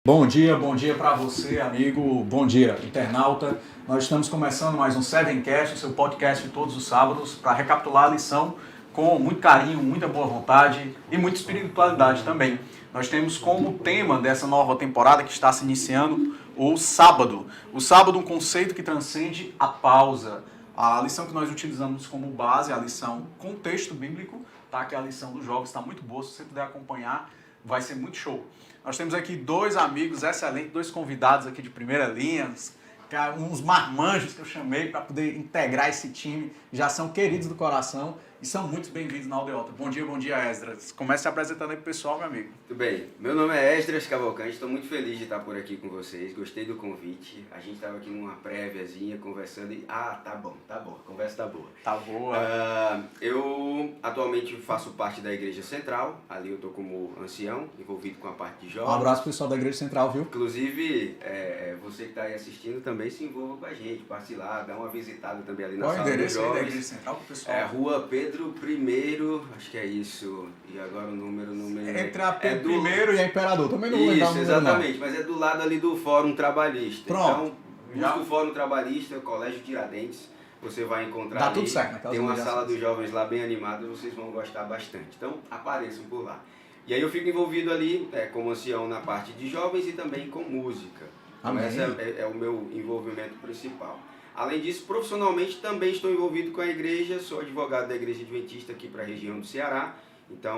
Bom dia para você, amigo. Bom dia, internauta. Nós estamos começando mais um Sevencast, seu podcast de todos os sábados, para recapitular a lição com muito carinho, muita boa vontade e muita espiritualidade também. Nós temos como tema dessa nova temporada que está se iniciando o sábado. O sábado, um conceito que transcende a pausa. A lição que nós utilizamos como base é a lição contexto bíblico, tá? Que é a lição dos jogos, está muito boa. Se você puder acompanhar, vai ser muito show. Nós temos aqui dois amigos excelentes, dois convidados aqui de primeira linha, uns marmanjos que eu chamei para poder integrar esse time, já são queridos do coração e são muito bem-vindos na Aldeota. Bom dia, Esdras. Comece se apresentando aí pro pessoal, meu amigo. Tudo bem, meu nome é Esdras Cavalcante, estou muito feliz de estar por aqui com vocês, gostei do convite, a gente estava aqui numa préviazinha conversando e... tá bom, a conversa tá boa. Tá boa. Eu atualmente faço parte da Igreja Central, ali eu estou como ancião, envolvido com a parte de jovens. Um abraço pro pessoal da Igreja Central, viu? Inclusive, você que está aí assistindo também se envolva com a gente, passe lá, dá uma visitada também ali na Qual sala dos endereço aí da jovens. Igreja Central pro pessoal? É Rua Pedro I, acho que é isso, e agora o número Entre a Pedro I e a Imperador, também não vou lembrar o Isso, número, exatamente, mas é do lado ali do Fórum Trabalhista. Pronto. Então, busca o Fórum Trabalhista, o Colégio Tiradentes, você vai encontrar Dá ali. tudo certo, né? Tem uma sala dos jovens lá bem animada, vocês vão gostar bastante. Então, apareçam por lá. E aí eu fico envolvido ali como ancião na parte de jovens e também com música. Então, esse é o meu envolvimento principal. Além disso, profissionalmente também estou envolvido com a igreja, sou advogado da Igreja Adventista aqui para a região do Ceará, então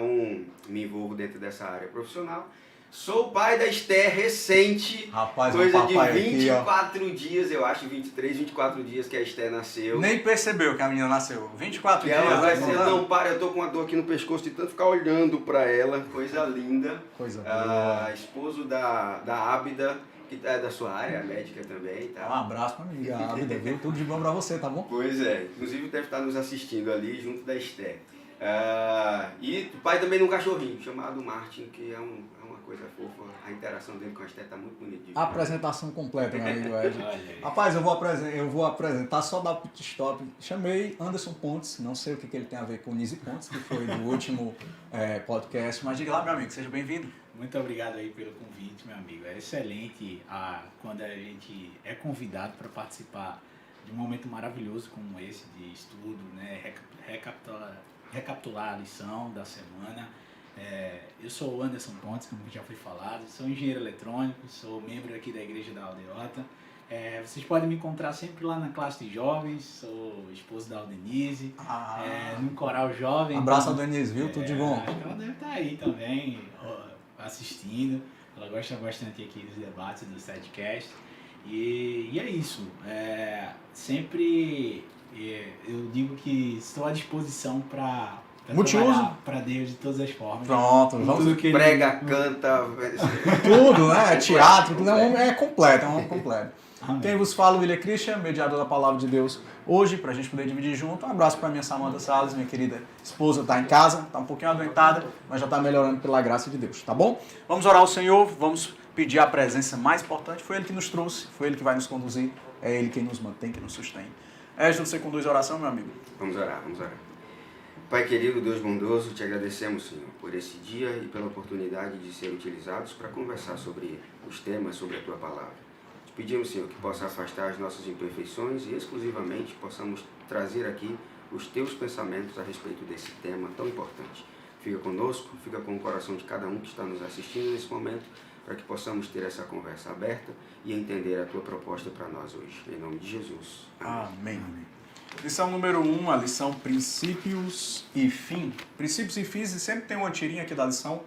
me envolvo dentro dessa área profissional. Sou pai da Esther recente, Rapaz, coisa um de papai 24 dias, eu acho, 23, 24 dias que a Esther nasceu. Nem percebeu que a menina nasceu. 24 E dias. ela vai ser, não para, eu tô com uma dor aqui no pescoço de tanto ficar olhando para ela, coisa linda. Coisa boa. Esposo da Ábida, que é da sua área, médica também, tá? Um abraço pra amiga Ábida, viu? Tudo de bom pra você, tá bom? Pois é, inclusive deve estar nos assistindo ali, junto da Esther. E o pai também de um cachorrinho, chamado Martin, que é uma coisa fofa. A interação dele com a Esther tá muito bonita. Apresentação completa, meu amigo Ed. Rapaz, eu vou apresentar, só dar o pit stop. Chamei Anderson Pontes, não sei o que ele tem a ver com Nise Pontes, que foi do último podcast, mas diga lá, meu amigo, seja bem-vindo. Muito obrigado aí pelo convite, meu amigo. É excelente quando a gente é convidado para participar de um momento maravilhoso como esse de estudo, né? Recapitular a lição da semana. Eu sou o Anderson Pontes, como já foi falado, sou engenheiro eletrônico, sou membro aqui da Igreja da Aldeota. Vocês podem me encontrar sempre lá na classe de jovens, sou esposo da Aldenise, no coral jovem. Abraço, Aldenise, viu? Tudo de bom. Acho que ela deve estar aí também, assistindo. Ela gosta bastante aqui dos debates do Sidecast. E é isso. Sempre eu digo que estou à disposição para trabalhar para Deus de todas as formas. Pronto, vamos tudo que prega, canta, tudo, né? Teatro, tudo é completo, é um homem completo. Amém. Quem vos fala, William Christian, mediador da Palavra de Deus hoje, pra gente poder dividir junto. Um abraço pra minha Samanta Salles, minha querida esposa, tá em casa, tá um pouquinho adoentada, mas já tá melhorando pela graça de Deus, tá bom? Vamos orar ao Senhor, vamos pedir a presença mais importante. Foi Ele que nos trouxe, foi Ele que vai nos conduzir, é Ele quem nos mantém, quem nos sustém. Você conduz a oração, meu amigo? Vamos orar. Pai querido, Deus bondoso, te agradecemos, Senhor, por esse dia e pela oportunidade de ser utilizados para conversar sobre os temas, sobre a Tua Palavra. Te pedimos, Senhor, que possa afastar as nossas imperfeições e exclusivamente possamos trazer aqui os Teus pensamentos a respeito desse tema tão importante. Fica conosco, fica com o coração de cada um que está nos assistindo nesse momento, para que possamos ter essa conversa aberta e entender a Tua proposta para nós hoje. Em nome de Jesus. Amém. Lição número 1, a lição Princípios e Fim. Princípios e Fins, e sempre tem uma tirinha aqui da lição,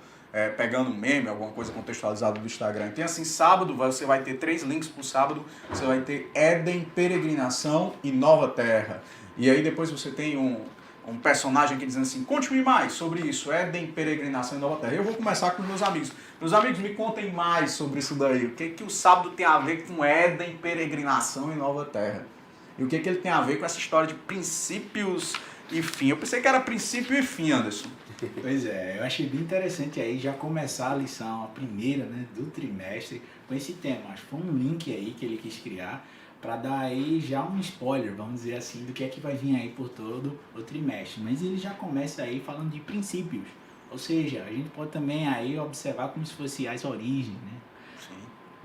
pegando um meme, alguma coisa contextualizada do Instagram. Tem assim, sábado, você vai ter 3 links para o sábado, você vai ter Éden, Peregrinação e Nova Terra. E aí depois você tem um personagem aqui dizendo assim, conte-me mais sobre isso, Éden, Peregrinação e Nova Terra. Eu vou começar com meus amigos. Meus amigos, me contem mais sobre isso daí. O que o sábado tem a ver com Éden, Peregrinação e Nova Terra? E o que ele tem a ver com essa história de princípios e fim? Eu pensei que era princípio e fim, Anderson. Pois eu achei bem interessante aí já começar a lição, a primeira, né, do trimestre, com esse tema. Acho que foi um link aí que ele quis criar para dar aí já um spoiler, vamos dizer assim, do que é que vai vir aí por todo o trimestre. Mas ele já começa aí falando de princípios. Ou seja, a gente pode também aí observar como se fosse as origens, né? Sim.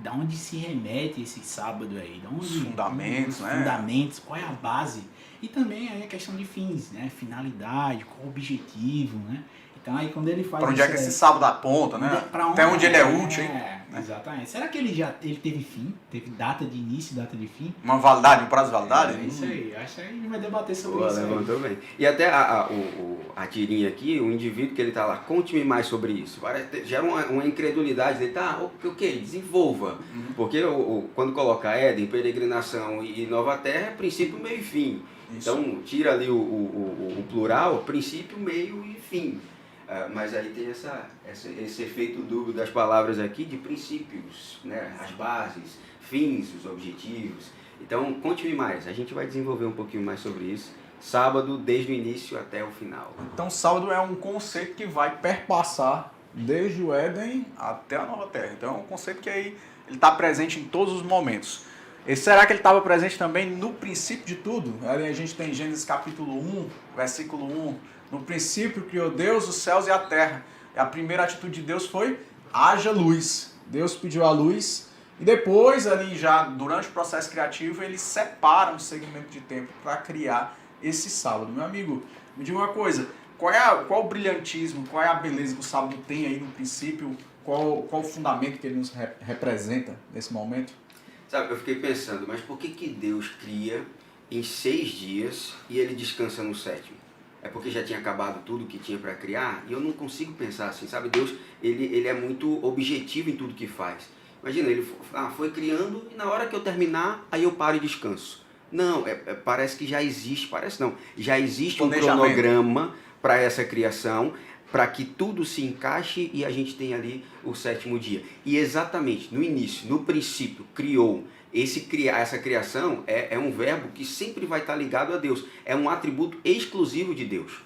Da onde se remete esse sábado aí? Da onde, Os fundamentos, né? Fundamentos, qual é a base? E também aí a questão de fins, né? Finalidade, qual o objetivo, né? Então aí quando ele faz... Para onde é que esse sábado aponta, né? Até onde ele é útil, hein? Né? Exatamente. Será que ele teve fim? Teve data de início, data de fim? Uma validade, um prazo de validade? É isso aí. Acho que a gente vai debater sobre Boa, isso levantou bem. E até a tirinha aqui, o indivíduo que ele tá lá, conte-me mais sobre isso. Gera uma incredulidade dele, tá, o que? Desenvolva. Porque quando coloca Éden, peregrinação e nova terra, é princípio, meio e fim. Isso. Então, tira ali o plural, princípio, meio e fim. Mas aí tem esse efeito dúbio das palavras aqui de princípios, né? As bases, fins, os objetivos. Então, conte-me mais, a gente vai desenvolver um pouquinho mais sobre isso. Sábado, desde o início até o final. Então, sábado é um conceito que vai perpassar desde o Éden até a nova terra. Então, é um conceito que aí ele está presente em todos os momentos. E será que ele estava presente também no princípio de tudo? Aí a gente tem Gênesis capítulo 1, versículo 1. No princípio criou Deus os céus e a terra. E a primeira atitude de Deus foi: haja luz. Deus pediu a luz. E depois, ali já durante o processo criativo, ele separa um segmento de tempo para criar esse sábado. Meu amigo, me diga uma coisa. Qual o brilhantismo, qual é a beleza que o sábado tem aí no princípio? Qual o fundamento que ele nos representa nesse momento? Sabe, eu fiquei pensando, mas por que Deus cria em 6 dias e ele descansa no 7º? É porque já tinha acabado tudo que tinha para criar? E eu não consigo pensar assim, sabe? Deus, ele é muito objetivo em tudo que faz. Imagina, ele foi criando e na hora que eu terminar, aí eu paro e descanso. Não, parece que já existe, já existe um cronograma para essa criação, para que tudo se encaixe e a gente tenha ali o 7º dia. E exatamente, no início, no princípio, criou. Essa criação é um verbo que sempre vai estar ligado a Deus. É um atributo exclusivo de Deus.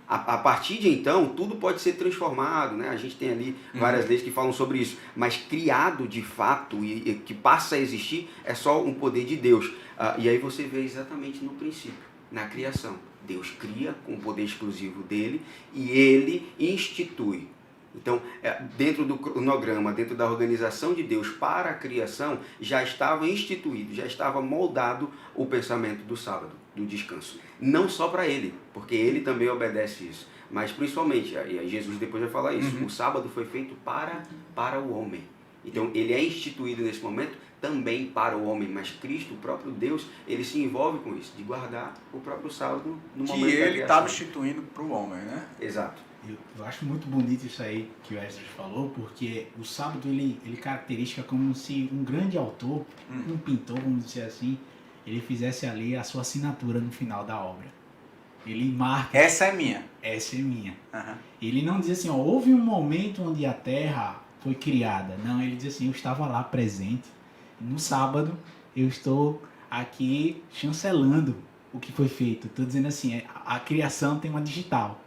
A partir de então, tudo pode ser transformado, né? A gente tem ali várias leis que falam sobre isso. Mas criado de fato e que passa a existir é só um poder de Deus. E aí você vê exatamente no princípio, na criação. Deus cria com o poder exclusivo dele e ele institui. Então, dentro do cronograma, dentro da organização de Deus para a criação, já estava instituído, já estava moldado o pensamento do sábado, do descanso. Não só para ele, porque ele também obedece isso, mas principalmente, e Jesus depois vai falar isso, o sábado foi feito para o homem. Então, ele é instituído nesse momento também para o homem, mas Cristo, o próprio Deus, ele se envolve com isso, de guardar o próprio sábado no momento da criação. Que ele estava instituindo para o homem, né? Exato. Eu acho muito bonito isso aí que o Esdras falou, porque o sábado ele caracteriza como se um grande autor, um pintor, vamos dizer assim, ele fizesse ali a sua assinatura no final da obra. Ele marca... Essa é minha. Essa é minha. Uhum. Ele não diz assim, ó, houve um momento onde a terra foi criada. Não, ele diz assim, eu estava lá presente. No sábado, eu estou aqui chancelando o que foi feito. Estou dizendo assim, a criação tem uma digital.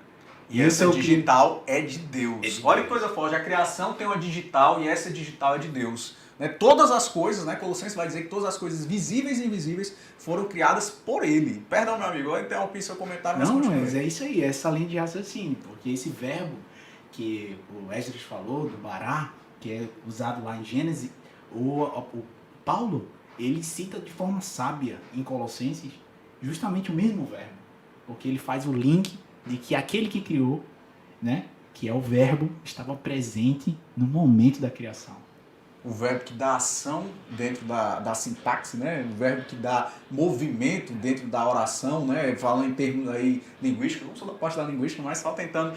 E essa digital é de Deus. Olha que coisa forte, a criação tem uma digital e essa digital é de Deus. Né? Todas as coisas, né? Colossenses vai dizer que todas as coisas visíveis e invisíveis foram criadas por ele. Perdão, meu amigo, eu interrompi seu comentário, mas não, mas é isso aí, essa linha de raciocínio, porque esse verbo que o Esdras falou, do bará, que é usado lá em Gênesis, o Paulo, ele cita de forma sábia em Colossenses justamente o mesmo verbo, porque ele faz o link de que aquele que criou, né, que é o verbo, estava presente no momento da criação. O verbo que dá ação dentro da sintaxe, né? O verbo que dá movimento dentro da oração, né? Falando em termos aí linguísticos, não sou da parte da linguística, mas só tentando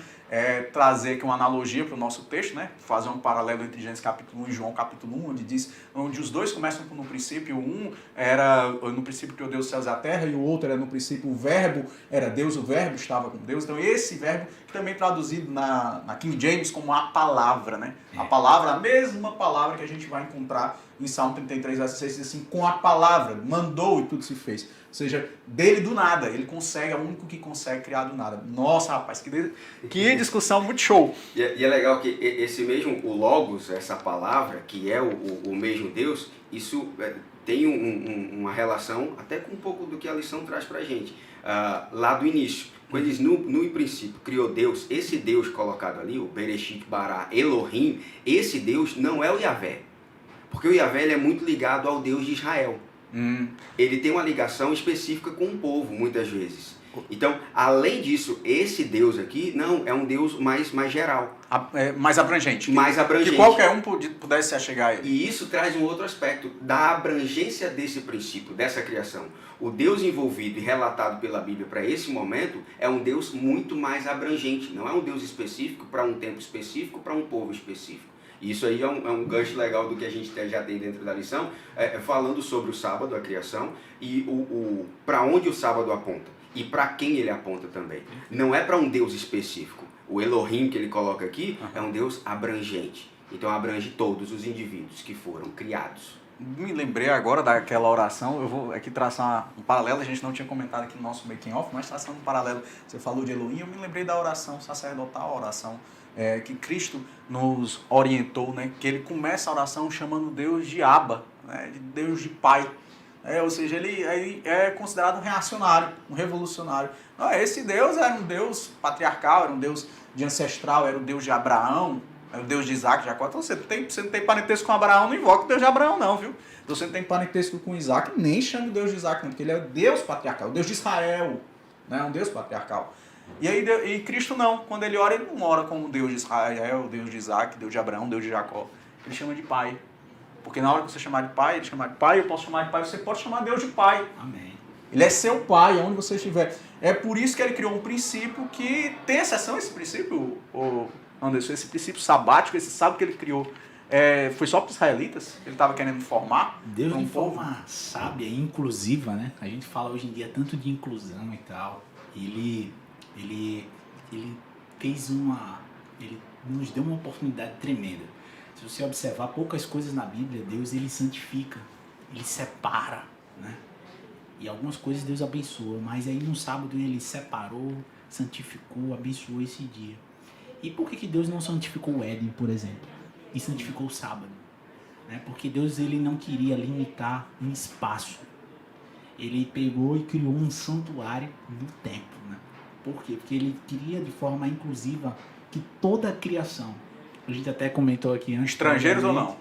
trazer aqui uma analogia para o nosso texto, né? Fazer um paralelo entre Gênesis capítulo 1 e João capítulo 1, onde os dois começam no princípio. Um era no princípio criou Deus os céus e a terra, e o outro era no princípio o verbo era Deus, o verbo estava com Deus. Então esse verbo, que também traduzido na King James como a palavra, né? A palavra, a mesma palavra que a gente vai encontrar em Salmo 33, verso 6, diz assim, com a palavra, mandou e tudo se fez. Ou seja, dele do nada, ele consegue, é o único que consegue criar do nada. Nossa, rapaz, que discussão muito show. E é legal que esse mesmo, o Logos, essa palavra, que é o mesmo Deus, isso tem uma relação até com um pouco do que a lição traz pra gente. Lá do início, quando diz no princípio criou Deus, esse Deus colocado ali, o Bereshit, Bará, Elohim, esse Deus não é o Yahvé. Porque o Yahvé ele é muito ligado ao Deus de Israel. Ele tem uma ligação específica com o povo, muitas vezes. Então, além disso, esse Deus aqui, não, é um Deus mais geral. Mais abrangente. Mais abrangente. Que qualquer um pudesse se achegar a ele. E isso traz um outro aspecto da abrangência desse princípio, dessa criação. O Deus envolvido e relatado pela Bíblia para esse momento é um Deus muito mais abrangente. Não é um Deus específico para um tempo específico, para um povo específico. Isso aí é um gancho legal do que a gente já tem dentro da lição, falando sobre o sábado, a criação, e para onde o sábado aponta. E para quem ele aponta também. Não é para um Deus específico. O Elohim que ele coloca aqui é um Deus abrangente. Então abrange todos os indivíduos que foram criados. Me lembrei agora daquela oração, eu vou aqui traçar um paralelo, a gente não tinha comentado aqui no nosso making off, mas traçando um paralelo, você falou de Elohim, eu me lembrei da oração sacerdotal, a oração que Cristo nos orientou, né? Que ele começa a oração chamando Deus de Abba, né? De Deus de Pai. Ou seja, ele é considerado um reacionário, um revolucionário. Não, esse Deus era um Deus patriarcal, era um Deus de ancestral, era o Deus de Abraão, era o Deus de Isaac, de Jacó. Então você não tem parentesco com Abraão, não invoca o Deus de Abraão não, viu? Então você não tem parentesco com Isaac, nem chama o Deus de Isaac não, porque ele é o Deus patriarcal, o Deus de Israel, né? Um Deus patriarcal. E Cristo não, quando ele ora, ele não ora como Deus de Israel, Deus de Isaac, Deus de Abraão, Deus de Jacó. Ele chama de Pai. Porque na hora que você chamar de pai, ele chamar de pai, eu posso chamar de pai, você pode chamar Deus de pai. Amém. Ele é seu pai, onde você estiver. É por isso que ele criou um princípio que tem exceção, esse princípio, Anderson, esse princípio sabático, esse sábado que ele criou. Foi só para os israelitas? Ele estava querendo formar? Deus de forma sábia e inclusiva, né? A gente fala hoje em dia tanto de inclusão e tal. Ele fez ele nos deu uma oportunidade tremenda. Se você observar poucas coisas na Bíblia, Deus ele santifica, ele separa, né? E algumas coisas Deus abençoa, mas aí no sábado ele separou, santificou, abençoou esse dia. E por que Deus não santificou o Éden, por exemplo? E santificou o sábado? Né? Porque Deus ele não queria limitar um espaço. Ele pegou e criou um santuário no templo, né? Por quê? Porque ele queria de forma inclusiva que toda a criação, a gente até comentou aqui antes. Estrangeiros ou não?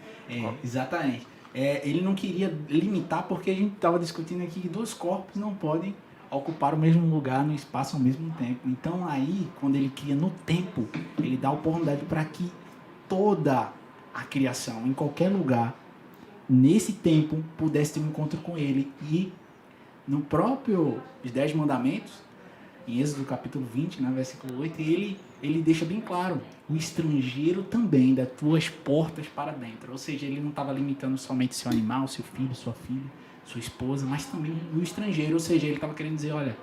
Exatamente. Ele não queria limitar porque a gente estava discutindo aqui que dois corpos não podem ocupar o mesmo lugar no espaço ao mesmo tempo. Então aí, quando ele cria no tempo, ele dá oportunidade para que toda a criação, em qualquer lugar, nesse tempo, pudesse ter um encontro com ele. E no próprio Os 10 Mandamentos, em Êxodo capítulo 20, né, versículo 8, ele deixa bem claro, o estrangeiro também, das tuas portas para dentro. Ou seja, ele não estava limitando somente seu animal, seu filho, sua filha, sua esposa, mas também o estrangeiro. Ou seja, ele estava querendo dizer, olha,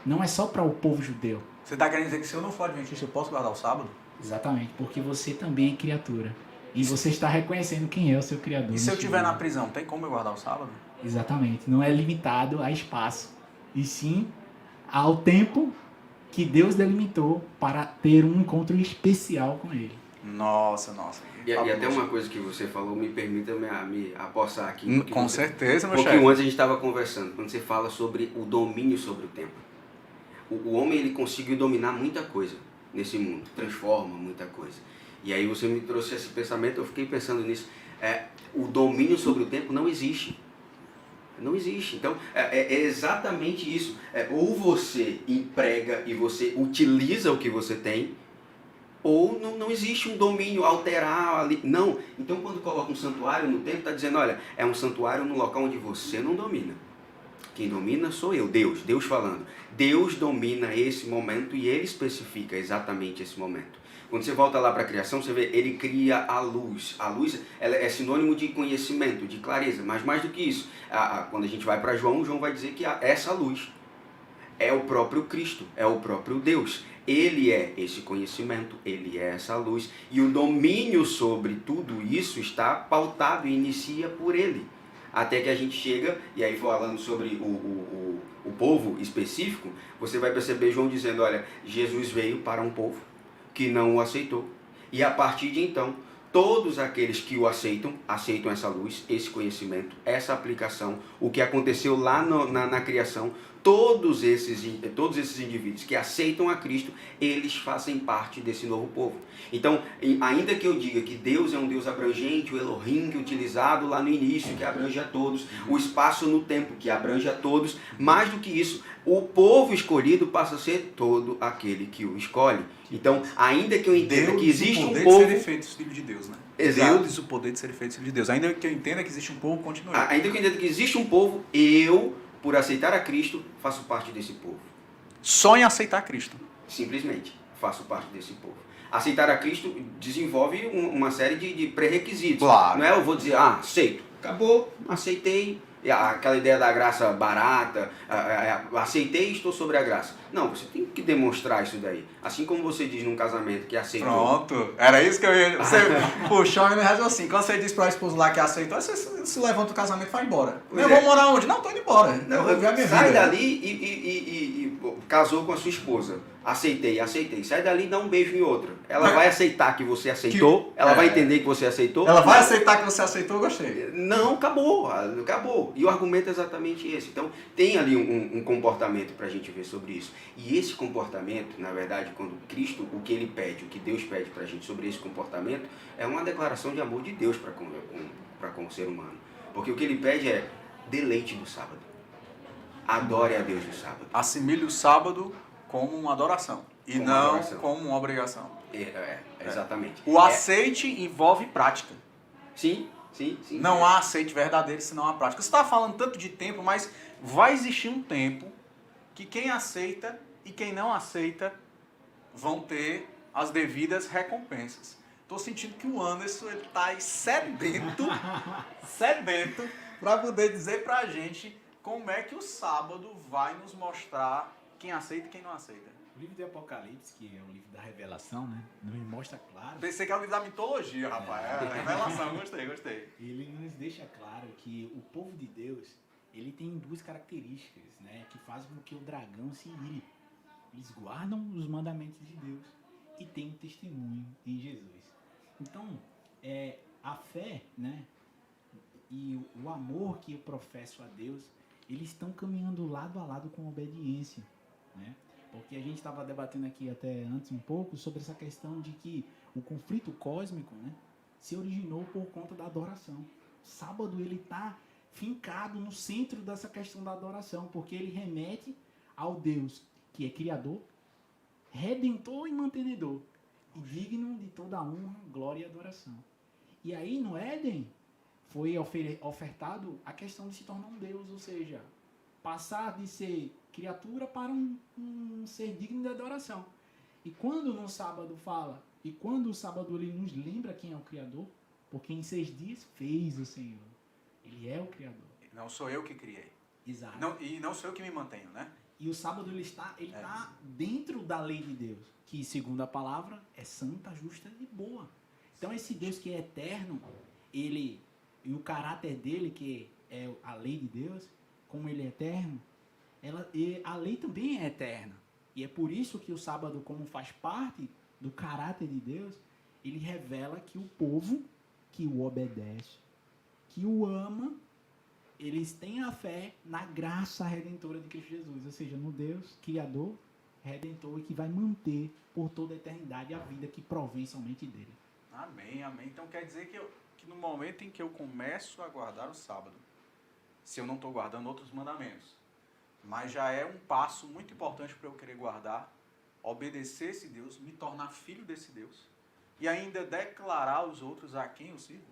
não é só para o povo judeu. Você está querendo dizer que se eu não for adventista, eu posso guardar o sábado? Exatamente, porque você também é criatura. E você está reconhecendo quem é o seu Criador. E se eu estiver na prisão, tem como eu guardar o sábado? Exatamente, não é limitado a espaço, e sim ao tempo que Deus delimitou para ter um encontro especial com Ele. Nossa. E até uma coisa que você falou, me permita me apossar aqui. Com certeza, meu chefe. Porque antes a gente estava conversando, quando você fala sobre o domínio sobre o tempo. O homem ele conseguiu dominar muita coisa nesse mundo, transforma muita coisa. E aí você me trouxe esse pensamento, eu fiquei pensando nisso. O domínio sobre o tempo não existe. Não existe. Então, é exatamente isso. Ou você emprega e você utiliza o que você tem, ou não existe um domínio, alterar ali. Não. Então, quando coloca um santuário no templo, está dizendo, olha, é um santuário no local onde você não domina. Quem domina sou eu, Deus falando. Deus domina esse momento e Ele especifica exatamente esse momento. Quando você volta lá para a criação, você vê, Ele cria a luz. A luz ela é sinônimo de conhecimento, de clareza, mas mais do que isso. Quando a gente vai para João vai dizer que essa luz é o próprio Cristo, é o próprio Deus. Ele é esse conhecimento, Ele é essa luz. E o domínio sobre tudo isso está pautado e inicia por Ele. Até que a gente chega, e aí falando sobre o povo específico, você vai perceber João dizendo, olha, Jesus veio para um povo que não o aceitou. E a partir de então, todos aqueles que o aceitam essa luz, esse conhecimento, essa aplicação, o que aconteceu lá na criação, todos esses indivíduos que aceitam a Cristo, eles fazem parte desse novo povo. Então, ainda que eu diga que Deus é um Deus abrangente, o Elohim que é utilizado lá no início, que abrange a todos, o espaço no tempo que abrange a todos, mais do que isso, o povo escolhido passa a ser todo aquele que o escolhe. Então, ainda que eu entenda que existe um povo... Deus o poder de ser feito filho de Deus, né? Exato. Deus o poder de ser feito filho de Deus. Ainda que eu entenda que existe um povo, continue. Ainda que eu entenda que existe um povo, eu, por aceitar a Cristo, faço parte desse povo. Só em aceitar Cristo. Simplesmente, faço parte desse povo. Aceitar a Cristo desenvolve uma série de pré-requisitos. Claro. Não é eu vou dizer, aceito. Acabou, aceitei. Aquela ideia da graça barata, aceitei e estou sobre a graça. Não, você tem que demonstrar isso daí. Assim como você diz num casamento que aceitou. Pronto, era isso que eu ia... Você puxou a minha razão assim, quando você diz para o esposo lá que aceitou, você se levanta do casamento e vai embora. Eu vou morar onde? Não, tô indo embora. Não, eu vou ver a minha sai vida. dali e casou com a sua esposa. Aceitei. Sai dali e dá um beijo em outra. Ela vai aceitar que você aceitou, ela vai entender que você aceitou. Ela vai aceitar que você aceitou, eu gostei. Não, acabou. E o argumento é exatamente esse. Então, tem ali um comportamento para a gente ver sobre isso. E esse comportamento, na verdade, quando Cristo, o que ele pede, o que Deus pede para a gente sobre esse comportamento, é uma declaração de amor de Deus para com o ser humano. Porque o que ele pede é deleite do sábado. Adore a Deus no sábado. Assimile o sábado como uma adoração e Como não adoração. como uma obrigação. Exatamente. O aceite envolve prática. Sim. Não há aceite verdadeiro se não há prática. Você está falando tanto de tempo, mas vai existir um tempo que quem aceita e quem não aceita vão ter as devidas recompensas. Estou sentindo que o Anderson está aí sedento para poder dizer para a gente como é que o sábado vai nos mostrar quem aceita e quem não aceita. O livro de Apocalipse, que é o livro da revelação, né? Nos mostra claro. Pensei que era o livro da mitologia, rapaz. É revelação, gostei. Ele nos deixa claro que o povo de Deus, ele tem duas características, né? Que fazem com que o dragão se ire. Eles guardam os mandamentos de Deus e têm um testemunho em Jesus. Então, a fé, né? E o amor que eu professo a Deus, eles estão caminhando lado a lado com a obediência, né? Porque a gente estava debatendo aqui até antes um pouco sobre essa questão de que o conflito cósmico, né, se originou por conta da adoração. O sábado ele está fincado no centro dessa questão da adoração, porque ele remete ao Deus que é Criador, Redentor e Mantenedor, e digno de toda honra, glória e adoração. E aí no Éden foi ofertado a questão de se tornar um Deus, ou seja, passar de ser criatura para um ser digno de adoração. E quando no sábado fala, e quando o sábado ele nos lembra quem é o Criador, porque em 6 dias fez o Senhor. Ele é o Criador. Não sou eu que criei. Exato. E não sou eu que me mantenho, né? E o sábado ele está dentro da lei de Deus, que segundo a palavra é santa, justa e boa. Então esse Deus que é eterno, ele e o caráter dele, que é a lei de Deus, como ele é eterno, a lei também é eterna. E é por isso que o sábado, como faz parte do caráter de Deus, ele revela que o povo que o obedece, que o ama, eles têm a fé na graça redentora de Cristo Jesus. Ou seja, no Deus Criador, Redentor, e que vai manter por toda a eternidade a vida que provém somente dele. Amém. Então quer dizer que no momento em que eu começo a guardar o sábado, se eu não estou guardando outros mandamentos, mas já é um passo muito importante para eu querer guardar, obedecer esse Deus, me tornar filho desse Deus e ainda declarar aos outros a quem eu sirvo.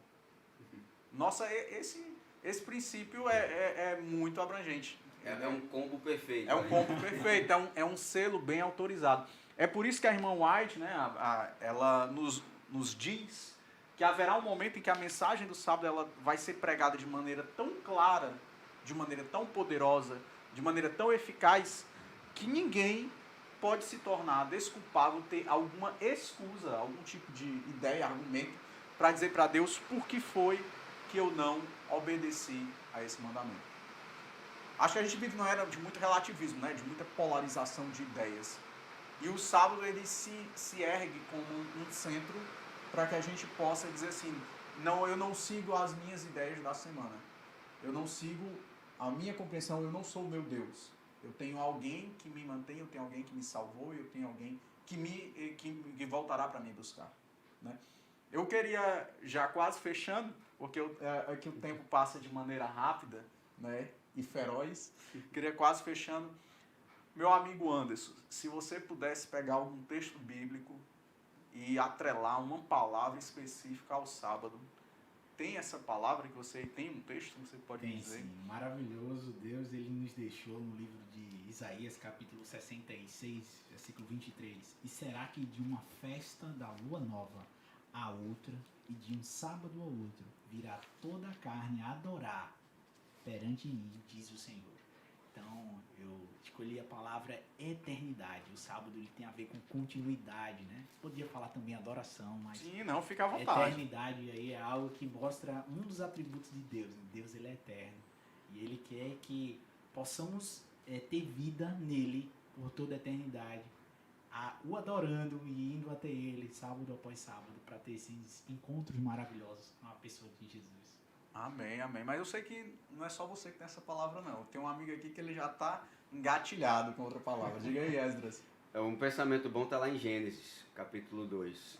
Nossa, esse princípio é muito abrangente. É um combo perfeito. É um combo perfeito, é um selo bem autorizado. É por isso que a irmã White, né, ela nos diz que haverá um momento em que a mensagem do sábado ela vai ser pregada de maneira tão clara, de maneira tão poderosa, de maneira tão eficaz, que ninguém pode se tornar desculpável, ter alguma excusa, algum tipo de ideia, argumento, para dizer para Deus por que foi que eu não obedeci a esse mandamento. Acho que a gente vive numa era de muito relativismo, né? De muita polarização de ideias. E o sábado ele se ergue como um centro para que a gente possa dizer assim, não, eu não sigo as minhas ideias da semana. Eu não sigo a minha compreensão, eu não sou o meu Deus. Eu tenho alguém que me mantém, eu tenho alguém que me salvou e eu tenho alguém que voltará para me buscar. Né? Eu queria, já quase fechando, porque aqui o tempo passa de maneira rápida, né, e feroz, queria quase fechando. Meu amigo Anderson, se você pudesse pegar algum texto bíblico e atrelar uma palavra específica ao sábado, tem essa palavra que você tem um texto que você pode dizer? Sim, maravilhoso. Deus, ele nos deixou no livro de Isaías, capítulo 66, versículo 23. E será que de uma festa da lua nova a outra, e de um sábado ao outro, virá toda a carne a adorar perante mim, diz o Senhor. Então, eu escolhi a palavra eternidade. O sábado ele tem a ver com continuidade, né? Podia falar também adoração, mas... Sim, não, fica à vontade. Eternidade aí é algo que mostra um dos atributos de Deus. Deus, ele é eterno. E ele quer que possamos ter vida nele por toda a eternidade. O adorando e indo até ele, sábado após sábado, para ter esses encontros maravilhosos com a pessoa de Jesus. Amém, amém. Mas eu sei que não é só você que tem essa palavra, não. Tem um amigo aqui que ele já está engatilhado com outra palavra. Diga aí, Esdras. Um pensamento bom está lá em Gênesis, capítulo 2.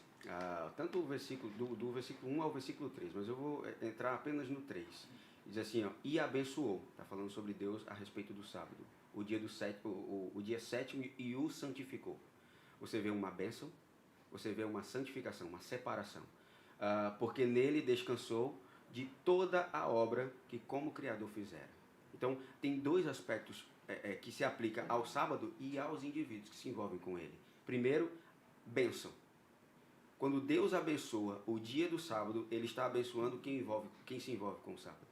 Tanto o versículo, do versículo 1 ao versículo 3, mas eu vou entrar apenas no 3. Diz assim, ó, e abençoou. Está falando sobre Deus a respeito do sábado. O dia sétimo e o santificou. Você vê uma bênção, você vê uma santificação, uma separação. Porque nele descansou de toda a obra que como Criador fizera. Então, tem dois aspectos que se aplicam ao sábado e aos indivíduos que se envolvem com ele. Primeiro, bênção. Quando Deus abençoa o dia do sábado, ele está abençoando quem se envolve com o sábado.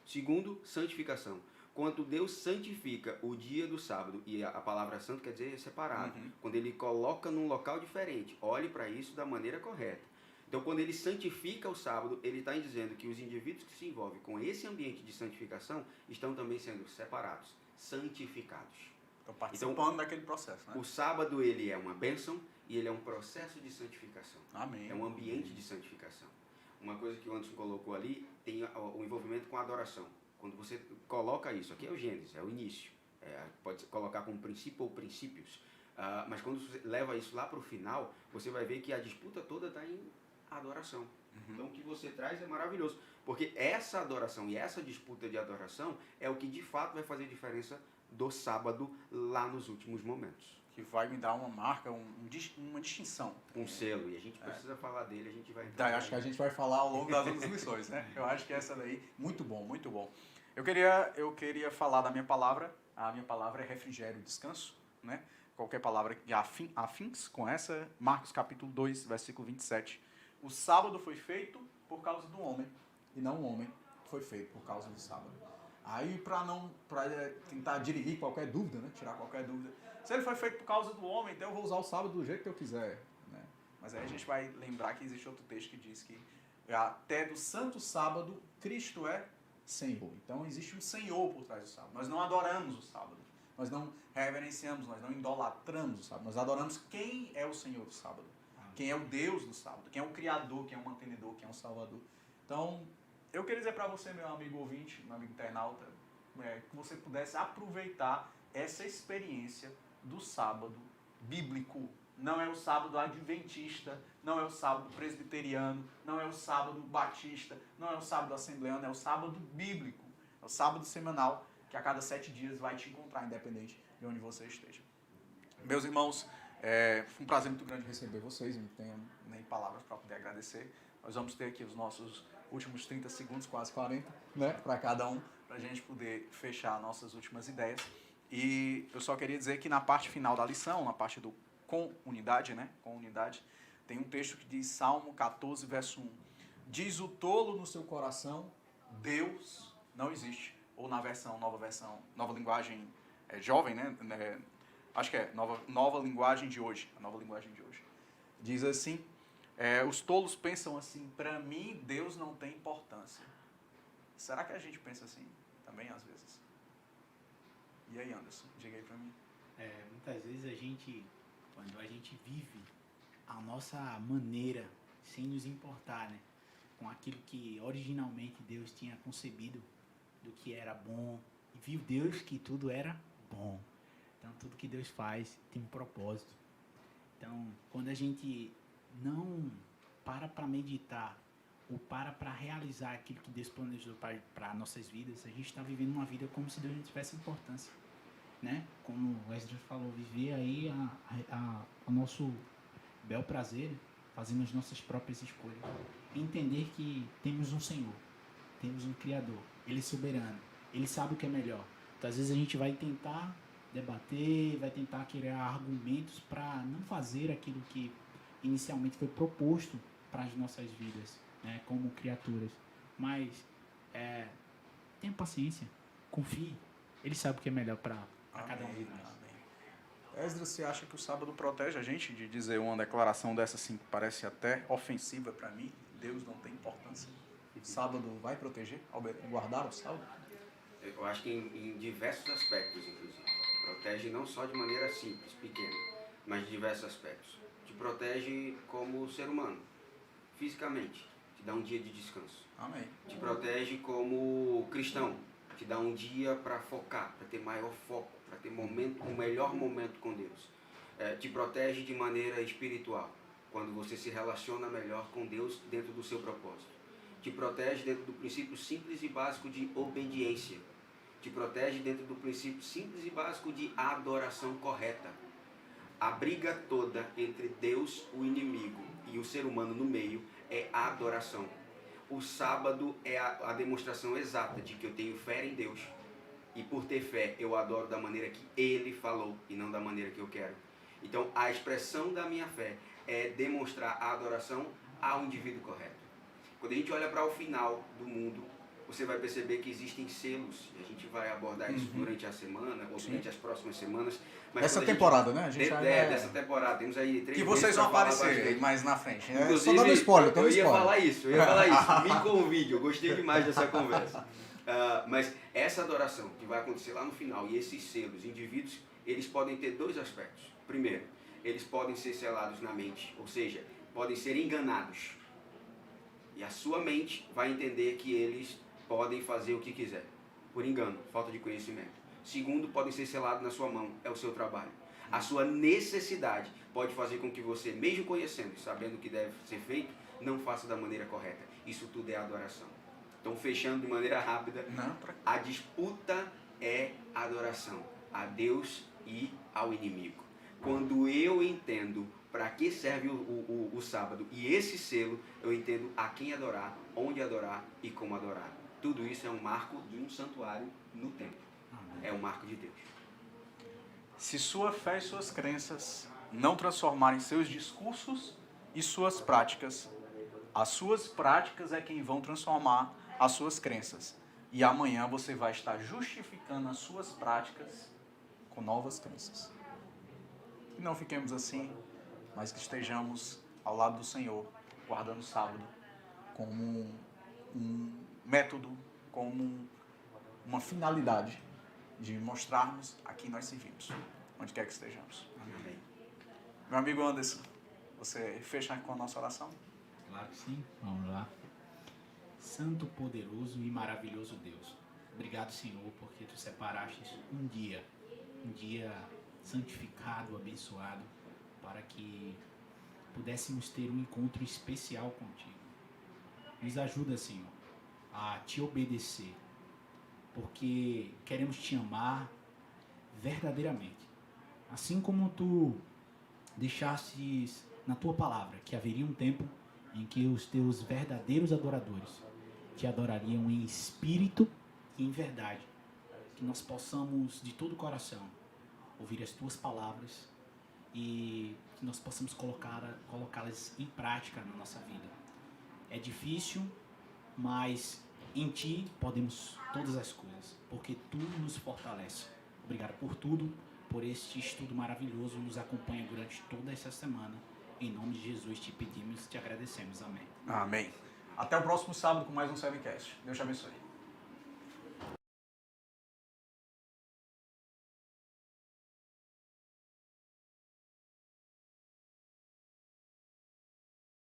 Segundo, santificação. Quando Deus santifica o dia do sábado, e a palavra santo quer dizer separado, quando ele coloca num local diferente, olhe para isso da maneira correta. Então, quando ele santifica o sábado, ele está dizendo que os indivíduos que se envolvem com esse ambiente de santificação estão também sendo separados, santificados. Estão participando daquele processo, né? O sábado, ele é uma bênção e ele é um processo de santificação. Amém. É um ambiente de santificação. Uma coisa que o Anderson colocou ali tem o envolvimento com a adoração. Quando você coloca isso, aqui é o Gênesis, é o início. Pode colocar como princípio ou princípios. Mas quando você leva isso lá para o final, você vai ver que a disputa toda está em adoração. Então o que você traz é maravilhoso, porque essa adoração e essa disputa de adoração é o que de fato vai fazer diferença do sábado lá nos últimos momentos. Que vai me dar uma marca, uma distinção. Um selo, e a gente precisa falar dele, a gente vai... Acho que a gente vai falar ao longo das outras lições, né? Eu acho que essa daí, muito bom, muito bom. Eu queria falar da minha palavra, a minha palavra é refrigério e descanso, né? Qualquer palavra que afins com essa, Marcos capítulo 2, versículo 27. O sábado foi feito por causa do homem, e não o homem foi feito por causa do sábado. Aí, para tentar dirimir qualquer dúvida, né? Tirar qualquer dúvida. Se ele foi feito por causa do homem, então eu vou usar o sábado do jeito que eu quiser. Né? Mas aí a gente vai lembrar que existe outro texto que diz que até do santo sábado, Cristo é Senhor. Então existe um Senhor por trás do sábado. Nós não adoramos o sábado. Nós não reverenciamos, nós não idolatramos o sábado. Nós adoramos quem é o Senhor do sábado. Quem é o Deus do sábado. Quem é o Criador, quem é o mantenedor, quem é o Salvador. Então, eu queria dizer para você, meu amigo ouvinte, meu amigo internauta, que você pudesse aproveitar essa experiência do sábado bíblico. Não é o sábado adventista, não é o sábado presbiteriano, não é o sábado batista, não é o sábado assembleano, é o sábado bíblico. É o sábado semanal que a cada 7 dias vai te encontrar, independente de onde você esteja. Meus irmãos, foi um prazer muito grande receber vocês, não tenho nem palavras para poder agradecer. Nós vamos ter aqui os nossos últimos 30 segundos, quase 40, né, para cada um, para a gente poder fechar nossas últimas ideias. E eu só queria dizer que na parte final da lição, na parte do com unidade, né, com unidade, tem um texto que diz, Salmo 14, verso 1, diz o tolo no seu coração, Deus não existe. Ou na nova linguagem jovem, né, acho que é nova linguagem de hoje, a nova linguagem de hoje. Diz assim, os tolos pensam assim, para mim Deus não tem importância. Será que a gente pensa assim também às vezes? E aí, Anderson, diga aí para mim. Muitas vezes quando a gente vive a nossa maneira, sem nos importar, né, com aquilo que originalmente Deus tinha concebido do que era bom, e viu Deus que tudo era bom. Então, tudo que Deus faz tem um propósito. Então, quando a gente não para meditar ou para realizar aquilo que Deus planejou para nossas vidas, a gente está vivendo uma vida como se Deus não tivesse importância, né? Como o Esdras falou, viver aí o nosso bel prazer, fazendo as nossas próprias escolhas. Entender que temos um Senhor, temos um Criador, Ele é soberano, Ele sabe o que é melhor. Então, às vezes a gente vai tentar debater, vai tentar criar argumentos para não fazer aquilo que inicialmente foi proposto para as nossas vidas, né, como criaturas. Mas tenha paciência, confie. Ele sabe o que é melhor para cada um de nós. Esdras, você acha que o sábado protege a gente de dizer uma declaração dessa assim que parece até ofensiva para mim? Deus não tem importância. Sábado vai proteger, guardar o sábado? Eu acho que em diversos aspectos, inclusive. Protege não só de maneira simples, pequena, mas de diversos aspectos. Te protege como ser humano, fisicamente, te dá um dia de descanso. Amém. Te protege como cristão, te dá um dia para focar, para ter maior foco, para ter um melhor momento com Deus. Te protege de maneira espiritual, quando você se relaciona melhor com Deus dentro do seu propósito. Te protege dentro do princípio simples e básico de obediência. Te protege dentro do princípio simples e básico de adoração correta. A briga toda entre Deus, o inimigo, e o ser humano no meio é a adoração. O sábado é a demonstração exata de que eu tenho fé em Deus. E por ter fé, eu adoro da maneira que Ele falou e não da maneira que eu quero. Então, a expressão da minha fé é demonstrar a adoração ao indivíduo correto. Quando a gente olha para o final do mundo, você vai perceber que existem selos, e a gente vai abordar isso durante a semana, ou durante as próximas semanas. Mas essa temporada, né? A gente dessa temporada, temos aí 3 que vocês vão aparecer mais na frente. Inclusive, só dando spoiler, eu ia falar isso, me convide, eu gostei demais dessa conversa. Mas essa adoração que vai acontecer lá no final, e esses selos, indivíduos, eles podem ter 2 aspectos. Primeiro, eles podem ser selados na mente, ou seja, podem ser enganados. E a sua mente vai entender que eles podem fazer o que quiser, por engano, falta de conhecimento. Segundo, podem ser selados na sua mão, é o seu trabalho. A sua necessidade pode fazer com que você, mesmo conhecendo e sabendo o que deve ser feito, não faça da maneira correta. Isso tudo é adoração. Então, fechando de maneira rápida, a disputa é adoração a Deus e ao inimigo. Quando eu entendo para que serve o sábado e esse selo, eu entendo a quem adorar, onde adorar e como adorar. Tudo isso é um marco de um santuário no templo. É um marco de Deus. Se sua fé e suas crenças não transformarem seus discursos e suas práticas, as suas práticas é quem vão transformar as suas crenças. E amanhã você vai estar justificando as suas práticas com novas crenças. Que não fiquemos assim, mas que estejamos ao lado do Senhor, guardando o sábado como um método, como uma finalidade de mostrarmos a quem nós servimos, onde quer que estejamos. Amém. Meu amigo Anderson, você fecha com a nossa oração? Claro que sim, vamos lá. Santo, poderoso e maravilhoso Deus, obrigado, Senhor, porque Tu separaste um dia santificado, abençoado, para que pudéssemos ter um encontro especial contigo. Nos ajuda, Senhor, a Te obedecer, porque queremos Te amar verdadeiramente. Assim como Tu deixastes na Tua palavra que haveria um tempo em que os Teus verdadeiros adoradores Te adorariam em espírito e em verdade. Que nós possamos, de todo o coração, ouvir as Tuas palavras e que nós possamos colocá-las em prática na nossa vida. É difícil, mas em Ti podemos todas as coisas, porque Tu nos fortalece. Obrigado por tudo, por este estudo maravilhoso, nos acompanha durante toda essa semana. Em nome de Jesus Te pedimos e Te agradecemos. Amém. Amém. Até o próximo sábado com mais um Sevencast. Deus te abençoe.